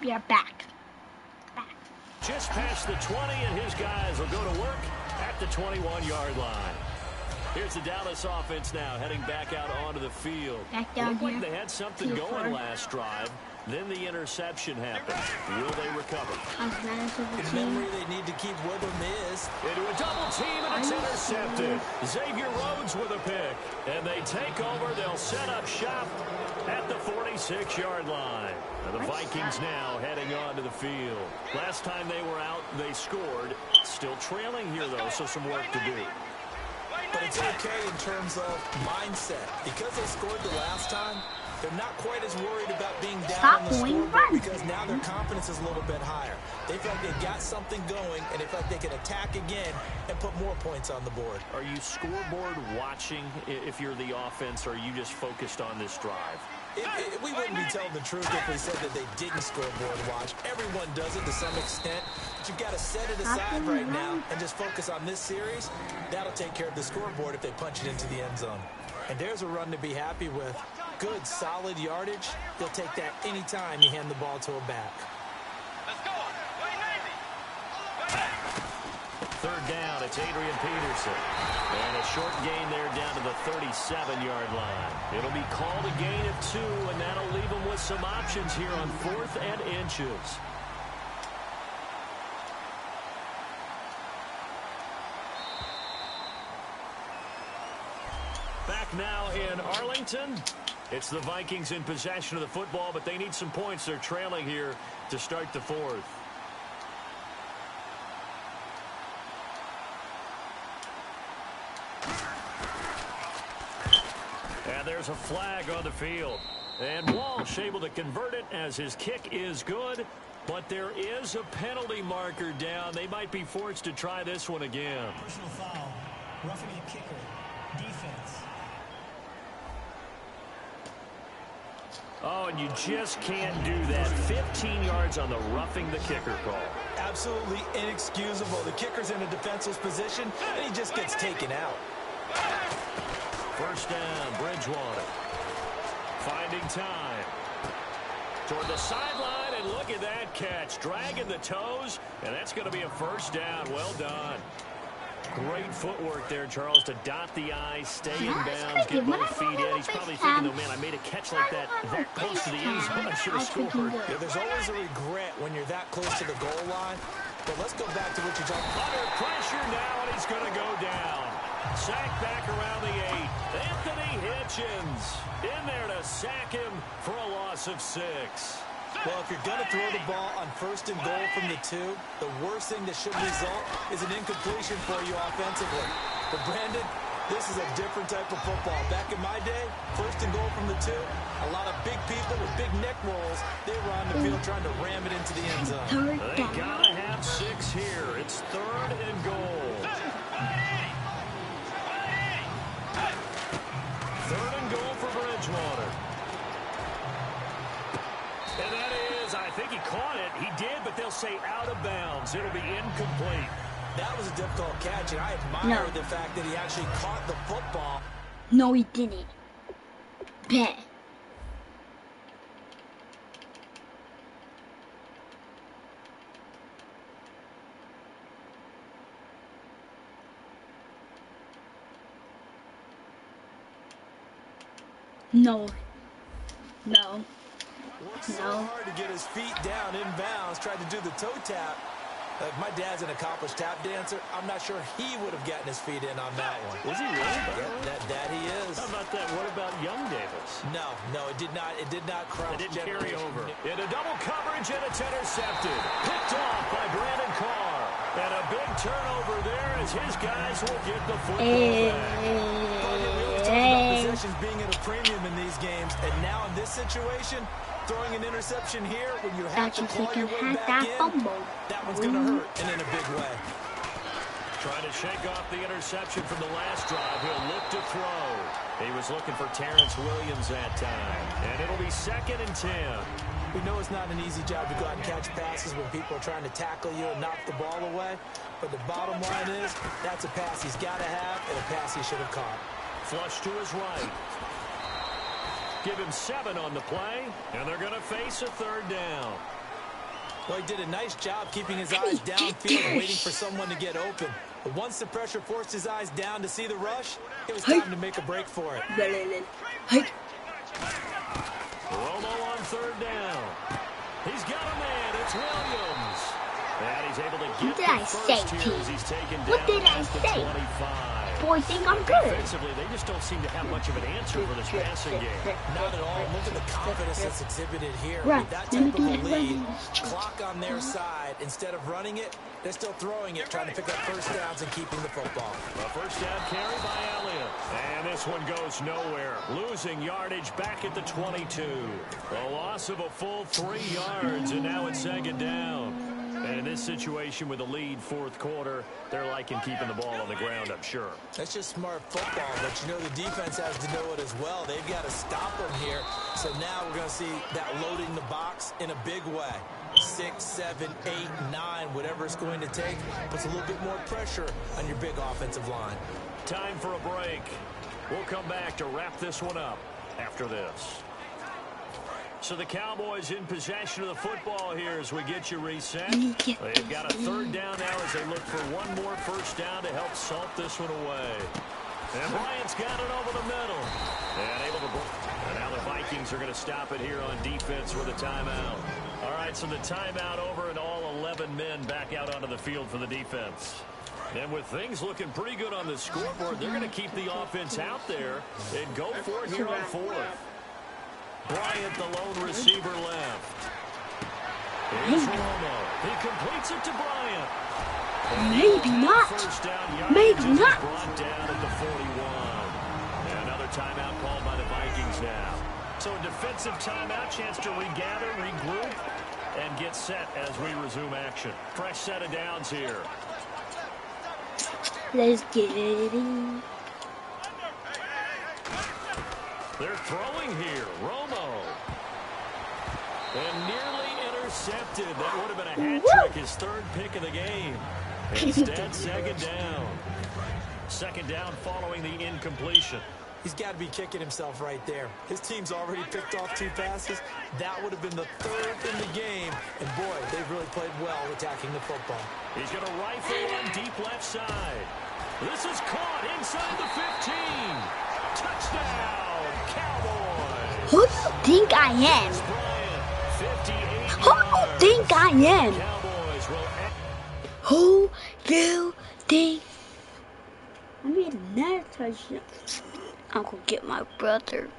We are back. Just past the 20, and his guys will go to work at the 21-yard line. Here's the Dallas offense now, heading back out onto the field. Looked like they had something going last drive. Then the interception happened. Will they recover? The memory they need to keep with them is into a double team, and it's intercepted. Xavier Rhodes with a pick. And they take over. They'll set up shop at the 46-yard line. The Vikings now heading onto the field. Last time they were out, they scored. Still trailing here, though, so some work to do. But it's okay in terms of mindset. Because they scored the last time, they're not quite as worried about being down on the scoreboard because now their confidence is a little bit higher. They feel like they've got something going, and they feel like they can attack again and put more points on the board. Are you scoreboard watching if you're the offense, or are you just focused on this drive? We wouldn't be telling the truth if we said that they didn't scoreboard watch. Everyone does it to some extent. But you've got to set it aside right now and just focus on this series. That'll take care of the scoreboard if they punch it into the end zone. And there's a run to be happy with. Good, solid yardage. He'll take that anytime you hand the ball to a back. Let's go. Third down, it's Adrian Peterson. And a short gain there down to the 37-yard line. It'll be called a gain of 2, and that'll leave them with some options here on 4th and inches. Back now in Arlington. It's the Vikings in possession of the football, but they need some points. They're trailing here to start the 4th. And there's a flag on the field. And Walsh able to convert it as his kick is good. But there is a penalty marker down. They might be forced to try this one again. Personal foul. Roughing a kicker. Defense. Oh, and you just can't do that. 15 yards on the roughing the kicker call. Absolutely inexcusable. The kicker's in a defenseless position, and he just gets taken out. First down, Bridgewater. Finding time. Toward the sideline, and look at that catch. Dragging the toes, and that's going to be a first down. Well done. Great footwork there, Charles, to dot the I, stay in bounds, get both feet in. He's probably thinking, oh, man, I made a catch like that close to the end zone. I should have scored. Yeah, there's always a regret when you're that close to the goal line. But let's go back to what you're talking about. Under pressure now, and he's going to go down. Sacked back around the 8. Anthony Hitchens in there to sack him for a loss of 6. Well, if you're going to throw the ball on 1st and goal from the 2, the worst thing that should result is an incompletion for you offensively. But, Brandon, this is a different type of football. Back in my day, 1st and goal from the 2, a lot of big people with big neck rolls, they were on the field trying to ram it into the end zone. They got to have 6 here. It's 3rd and goal. 3rd and goal for Bridgewater. And that is, I think he caught it. He did, but they'll say out of bounds. It'll be incomplete. That was a difficult catch, and I admire the fact that he actually caught the football. No, he didn't. Bet. No. No. Worked so hard to get his feet down in bounds, tried to do the toe tap. Like, my dad's an accomplished tap dancer. I'm not sure he would have gotten his feet in on that one. Was he really? Yeah, that he is. How about that? What about Young Davis? No, it did not. It did not cross. It didn't carry over. Into double coverage, and it's intercepted. Picked off by Brandon Carr. And a big turnover there as his guys will get the football back. We always talk about possessions being at a premium in these games, and now in this situation, throwing an interception here when you have to claw your way back in, that one's going to hurt, and in a big way. Trying to shake off the interception from the last drive. He'll look to throw. He was looking for Terrence Williams that time. And it'll be 2nd and 10. We know it's not an easy job to go out and catch passes when people are trying to tackle you and knock the ball away. But the bottom line is, that's a pass he's got to have and a pass he should have caught. Flush to his right. Give him 7 on the play, and they're going to face a 3rd down. Well, he did a nice job keeping his eyes downfield and waiting for someone to get open. But once the pressure forced his eyes down to see the rush, it was time to make a break for it. Hey. Romo on third down. He's got a man. It's Williams. And he's able to get What did I say, here as he's taken down What did I at the say? 25. Boys think I'm good. Defensively, they just don't seem to have much of an answer for this passing game. Not at all. Look at the confidence that's exhibited here. Right. With that type of a lead, clock on their side, instead of running it, they're still throwing it, trying to pick up first downs and keeping the football. A first down carry by Elliott. And this one goes nowhere. Losing yardage back at the 22. A loss of a full 3 yards, and now it's second down. And in this situation with a lead fourth quarter, they're liking keeping the ball on the ground, I'm sure. That's just smart football, but you know the defense has to know it as well. They've got to stop them here. So now we're going to see that loading the box in a big way. 6, 7, 8, 9, whatever it's going to take, puts a little bit more pressure on your big offensive line. Time for a break. We'll come back to wrap this one up after this. So the Cowboys in possession of the football here as we get you reset. They've got a third down now as they look for one more first down to help salt this one away. And Bryant's got it over the middle. And now the Vikings are going to stop it here on defense with a timeout. All right, so the timeout over and all 11 men back out onto the field for the defense. And with things looking pretty good on the scoreboard, they're going to keep the offense out there and go for it here on fourth. Bryant, the lone receiver, left. Here's Romo. He completes it to Bryant. Maybe not. First down, Maybe not. Brought down at the 41. And another timeout called by the Vikings now. So a defensive timeout, chance to regather, regroup, and get set as we resume action. Fresh set of downs here. Let's get it in. They're throwing here. Romo. And nearly intercepted. That would have been a hat trick, his third pick of the game. Instead, second down. Second down following the incompletion. He's got to be kicking himself right there. His team's already picked off 2 passes. That would have been the third in the game. And boy, they've really played well attacking the football. He's going to rifle on deep left side. This is caught inside the 15. Touchdown, Cowboys. Who do you think I am? Who do you think I am? Who do you think? I made another touchdown. I'll go get my brother.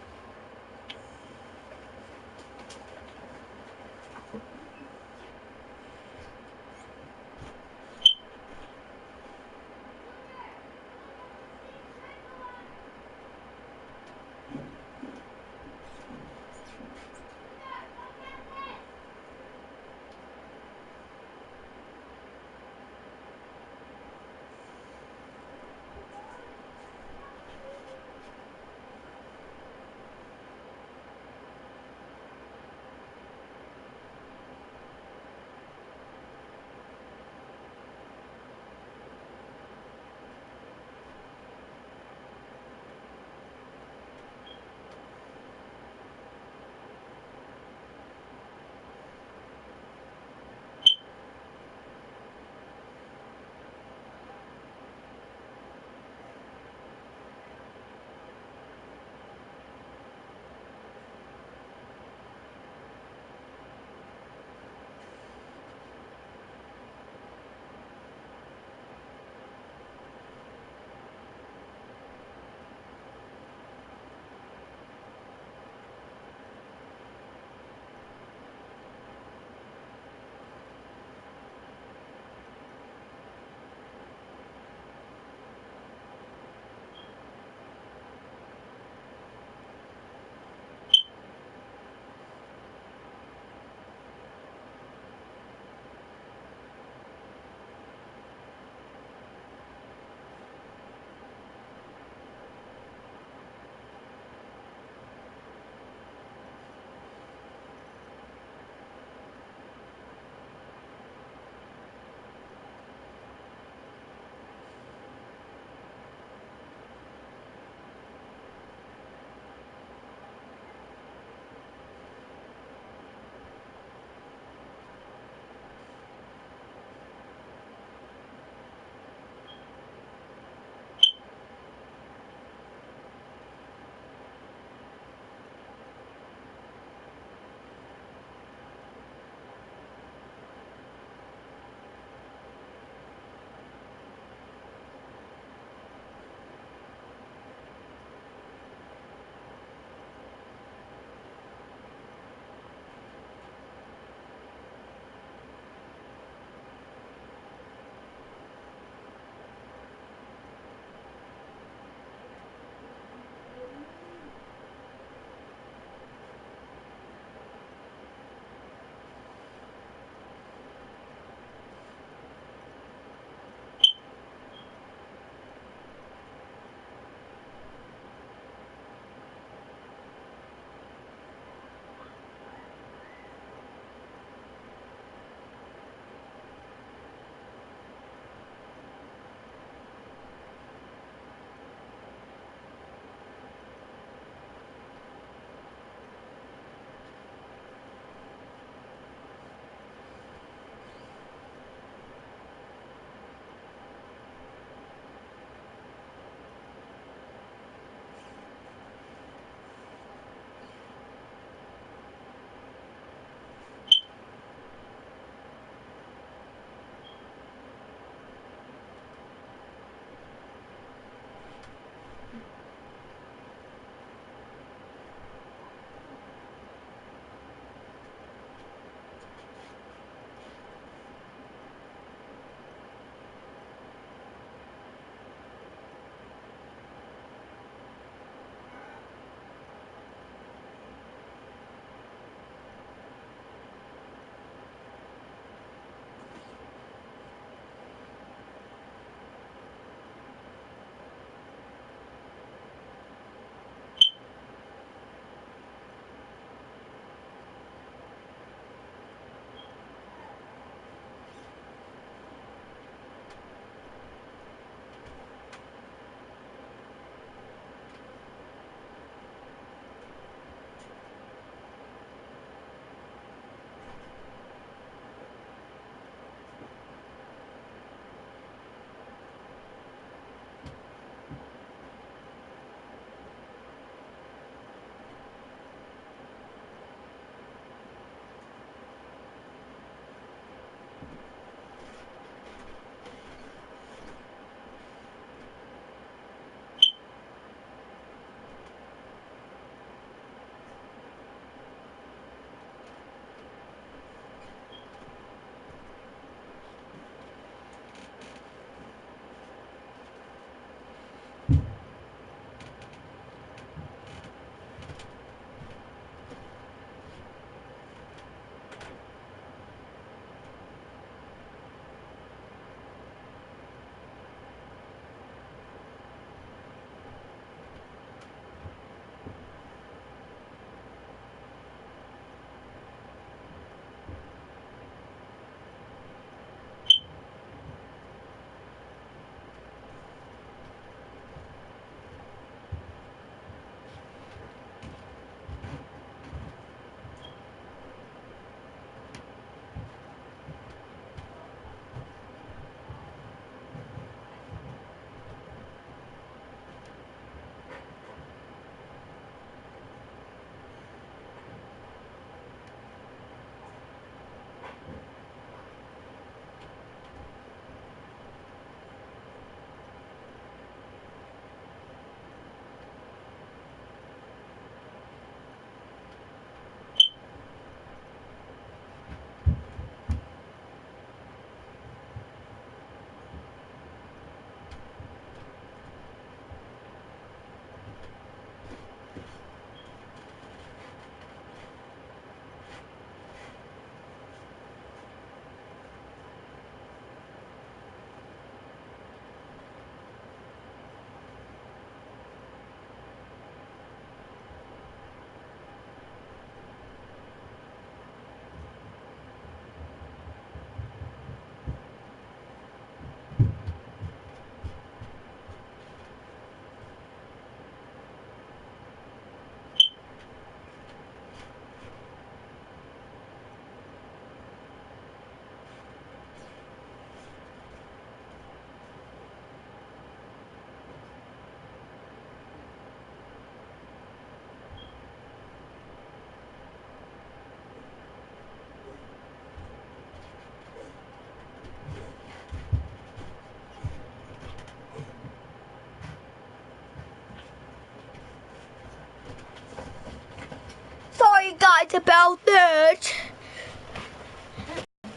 right about that.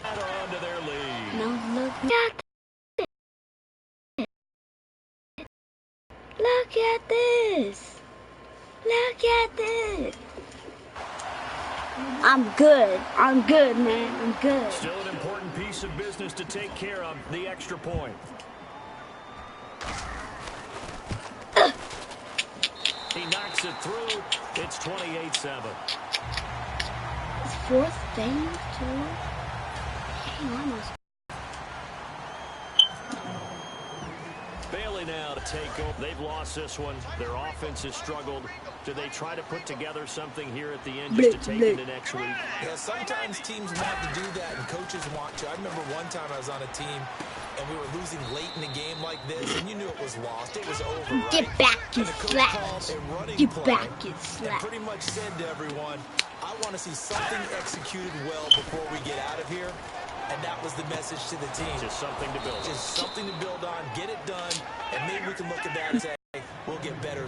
On to their lead. Now look at this. Look at this. Look at this. I'm good. I'm good, man. I'm good. Still an important piece of business to take care of, the extra point. He knocks it through. It's 28-7. It's fourth thing, too. Dang, almost. Bailey now to take over. They've lost this one. Their offense has struggled. Do they try to put together something here at the end just to take into next week? Yeah, sometimes teams want to do that and coaches want to. I remember one time I was on a team and we were losing late in the game like this, and you knew it was lost. It was over, right? Get back, you slaps. Get back, you And slaps. pretty much said to everyone, I want to see something executed well before we get out of here. And that was the message to the team. Just something to build on. Just something to build on, get it done, and maybe we can look at that and say, we'll get better